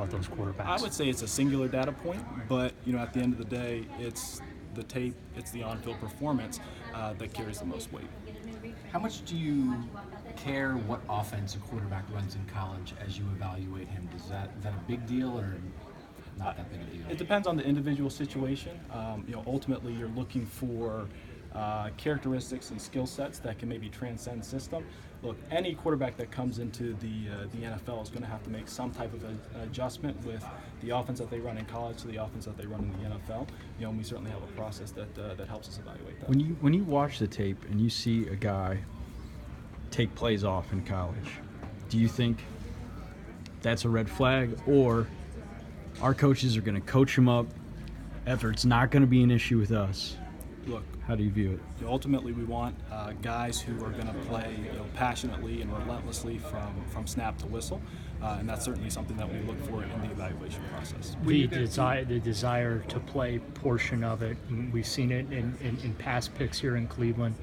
about those quarterbacks? I would say it's a singular data point, but at the end of the day, it's the tape, it's the on-field performance that carries the most weight. How much do you care what offense a quarterback runs in college as you evaluate him? Is that a big deal or not that big a deal? It depends on the individual situation. Ultimately, you're looking for characteristics and skill sets that can maybe transcend system. Look, any quarterback that comes into the NFL is going to have to make some type of an adjustment with the offense that they run in college to the offense that they run in the NFL. And we certainly have a process that helps us evaluate that. When you watch the tape and you see a guy take plays off in college, do you think that's a red flag, or our coaches are going to coach him up after it's not going to be an issue with us? Look, how do you view it? Ultimately, we want guys who are going to play passionately and relentlessly from snap to whistle, and that's certainly something that we look for in the evaluation process. The desire to play portion of it, we've seen it in past picks here in Cleveland.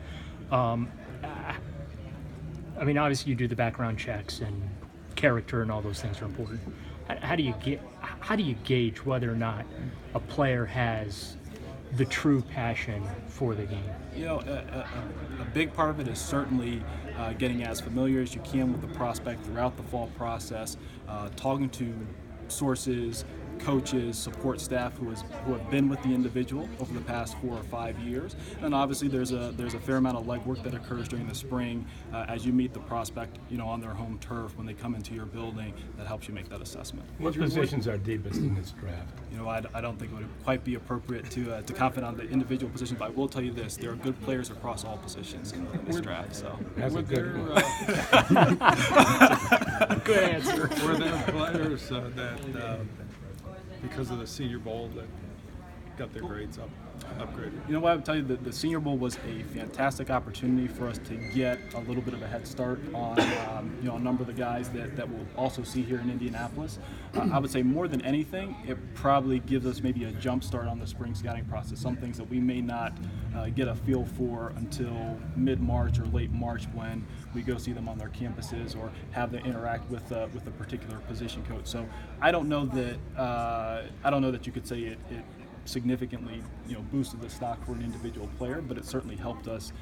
Obviously you do the background checks and character and all those things are important. How do you gauge whether or not a player has the true passion for the game? A big part of it is certainly getting as familiar as you can with the prospect throughout the fall process, talking to sources, coaches, support staff who have been with the individual over the past 4 or 5 years, and obviously there's a fair amount of legwork that occurs during the spring as you meet the prospect, on their home turf when they come into your building. That helps you make that assessment. What positions are deepest in this draft? I don't think it would quite be appropriate to comment on the individual positions, but I will tell you this: there are good players across all positions in this draft. So that's a good one. Good answer. Were there players that because of the Senior Bowl that got their grades upgraded? What I would tell you, the Senior Bowl was a fantastic opportunity for us to get a little bit of a head start on a number of the guys that we'll also see here in Indianapolis. I would say more than anything, it probably gives us maybe a jump start on the spring scouting process. Some things that we may not get a feel for until mid-March or late March when we go see them on their campuses or have them interact with a particular position coach. So I don't know that you could say it significantly boosted the stock for an individual player, but it certainly helped us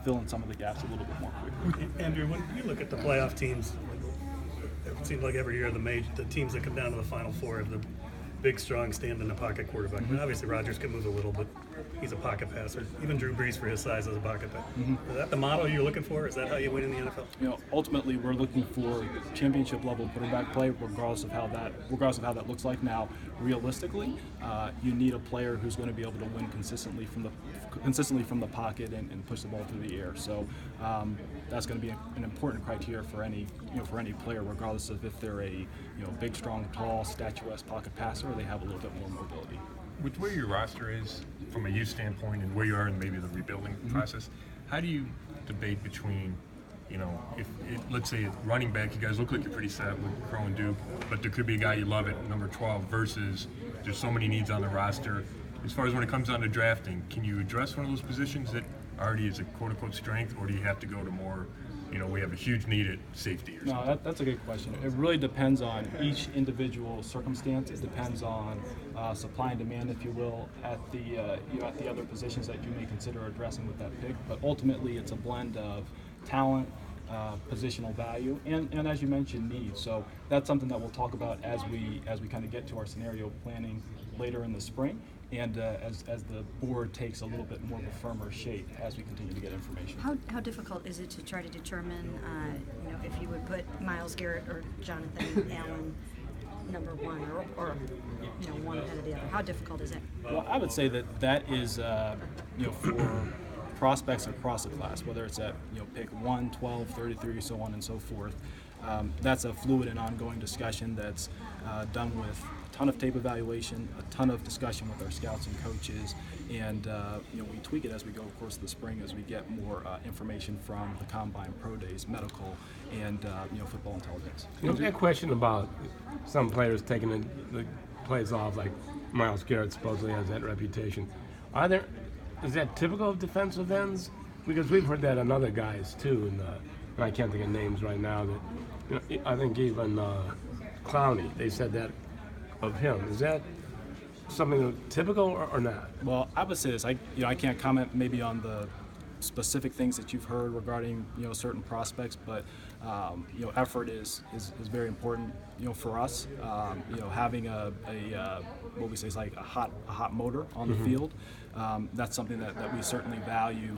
fill in some of the gaps a little bit more quickly. Andrew, when you look at the playoff teams, it seems like every year the teams that come down to the Final Four have the big, strong, stand-in-the-pocket quarterback. Mm-hmm. Obviously, Rodgers can move a little, but he's a pocket passer. Even Drew Brees, for his size, is a pocket passer. Mm-hmm. Is that the model you're looking for? Is that how you win in the NFL? Ultimately, we're looking for championship-level quarterback play, regardless of how that looks like. Now, realistically, you need a player who's going to be able to win consistently from the pocket and push the ball through the air. So that's going to be an important criteria for any player, regardless of if they're a big, strong, tall, statuesque pocket passer, or they have a little bit more mobility. With where your roster is from a youth standpoint and where you are in maybe the rebuilding process, how do you debate between, let's say at running back, you guys look like you're pretty set with Crow and Duke, but there could be a guy you love at number 12 versus there's so many needs on the roster. As far as when it comes down to drafting, can you address one of those positions that already is a quote-unquote strength, or do you have to go to more, we have a huge need at safety or something? No, that's a good question. It really depends on each individual circumstance. It depends on supply and demand, if you will, at the other positions that you may consider addressing with that pick. But ultimately, it's a blend of talent, positional value, and as you mentioned, needs. So that's something that we'll talk about as we kind of get to our scenario planning later in the spring, and as the board takes a little bit more of a firmer shape as we continue to get information. How difficult is it to try to determine, if you would put Myles Garrett or Jonathan Allen number one, or one ahead of the other? How difficult is it? Well, I would say that is for prospects across the class, whether it's at pick 1, 12, 33, so on and so forth. That's a fluid and ongoing discussion that's done with a ton of tape evaluation, a ton of discussion with our scouts and coaches, and we tweak it as we go, of course, the spring as we get more information from the combine, pro days, medical, and football intelligence. That question about some players taking the plays off, like Myles Garrett supposedly has that reputation. Is that typical of defensive ends? Because we've heard that on other guys too, and I can't think of names right now. That I think even Clowney, they said that of him. Is that something typical or not? Well, I would say this. I can't comment maybe on the specific things that you've heard regarding certain prospects, but effort is very important for us. Having a what we say is like a hot motor on the field. That's something that we certainly value.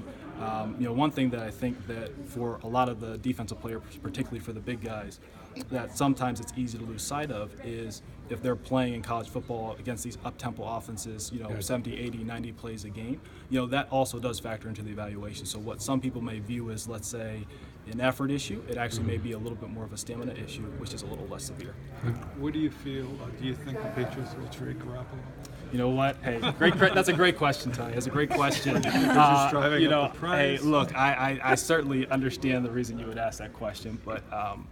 One thing that I think that for a lot of the defensive players, particularly for the big guys, that sometimes it's easy to lose sight of is if they're playing in college football against these up-tempo offenses, 70, 80, 90 plays a game, that also does factor into the evaluation. So what some people may view as, let's say, an effort issue, it actually may be a little bit more of a stamina issue, which is a little less severe. What do you feel? Do you think the Patriots will trade Garoppolo? You know what? Hey, that's a great question, Tony. That's a great question. driving up the price. Hey, look, I certainly understand the reason you would ask that question, but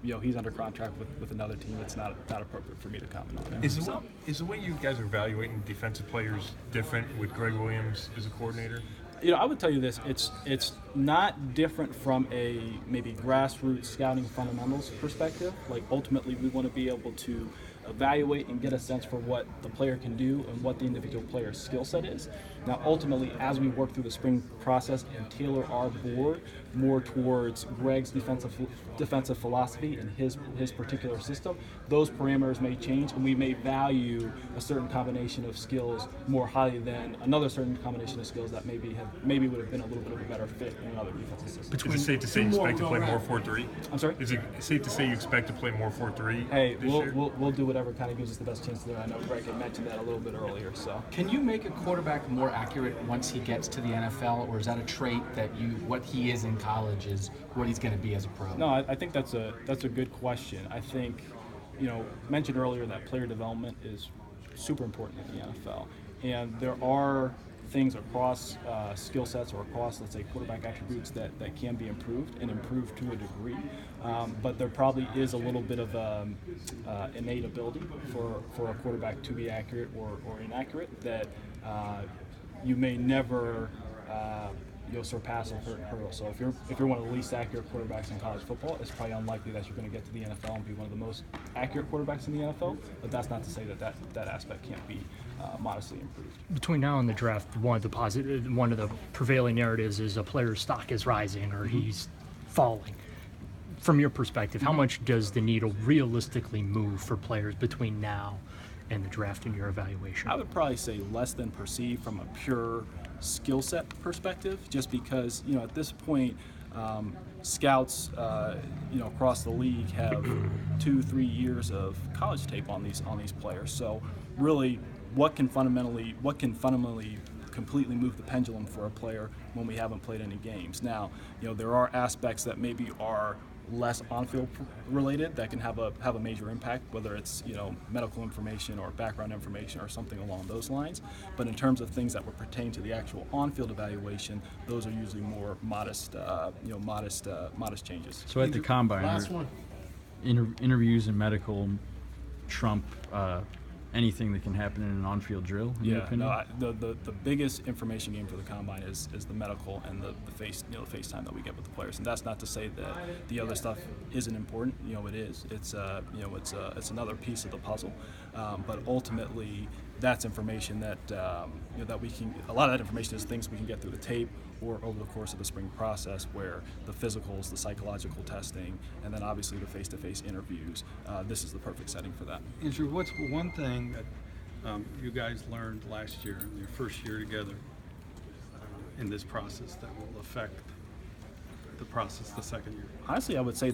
he's under contract with another team. It's not appropriate for me to comment on that. Is the way you guys are evaluating defensive players different with Greg Williams as a coordinator? I would tell you this: it's not different from a maybe grassroots scouting fundamentals perspective. Like ultimately, we want to be able to evaluate and get a sense for what the player can do and what the individual player's skill set is. Now, ultimately, as we work through the spring process and tailor our board more towards Greg's defensive philosophy and his particular system, those parameters may change, and we may value a certain combination of skills more highly than another certain combination of skills that maybe would have been a little bit of a better fit in another defensive system. Is it safe to say you expect to play more 4-3? I'm sorry? Is it safe to say you expect to play more 4-3? Hey, this year? we'll do whatever kind of gives us the best chance to do it. I know Greg had mentioned that a little bit earlier. So Can you make a quarterback more accurate once he gets to the NFL, or is that a trait that what he is in college is what he's going to be as a pro? no, I think that's a good question. I think mentioned earlier that player development is super important in the NFL, and there are things across skill sets or across, let's say, quarterback attributes that can be improved and improved to a degree. But there probably is a little bit of innate ability for a quarterback to be accurate or inaccurate that you may never surpass a hurdle. So if you're one of the least accurate quarterbacks in college football, it's probably unlikely that you're going to get to the NFL and be one of the most accurate quarterbacks in the NFL. But that's not to say that aspect can't be modestly improved. Between now and the draft, one of the prevailing narratives is a player's stock is rising or he's falling. From your perspective, how much does the needle realistically move for players between now and the draft in your evaluation? I would probably say less than perceived from a pure skill set perspective, just because at this point scouts across the league have 2-3 years of college tape on these players. So really, what can fundamentally completely move the pendulum for a player when we haven't played any games? Now, there are aspects that maybe are less on-field related that can have a major impact, whether it's medical information or background information or something along those lines. But in terms of things that would pertain to the actual on-field evaluation, those are usually more modest changes. So at the combine, interviews and medical trump anything that can happen in an on-field drill, in your opinion? The biggest information game for the combine is the medical and the face time that we get with the players, and that's not to say that the other stuff isn't important. It is. It's another piece of the puzzle, but ultimately that's information that that we can. A lot of that information is things we can get through the tape or over the course of the spring process, where the physicals, the psychological testing, and then obviously the face-to-face interviews. This is the perfect setting for that. Andrew, what's one thing that you guys learned last year, in your first year together, in this process that will affect the process the second year? Honestly, I would say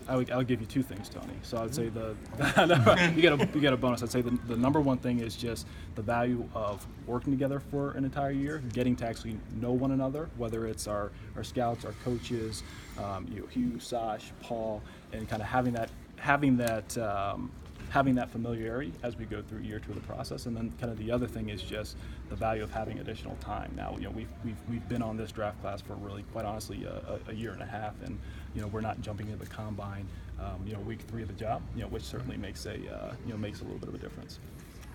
I would give you two things, Tony. So I would say you get a bonus. I'd say the number one thing is just the value of working together for an entire year, getting to actually know one another, whether it's our scouts, our coaches, Hugh, Sash, Paul, and kind of having that familiarity as we go through year two of the process. And then kind of the other thing is just the value of having additional time. Now, we've been on this draft class for really, quite honestly, a year and a half, and we're not jumping into the combine, week 3 of the job, which certainly makes a little bit of a difference.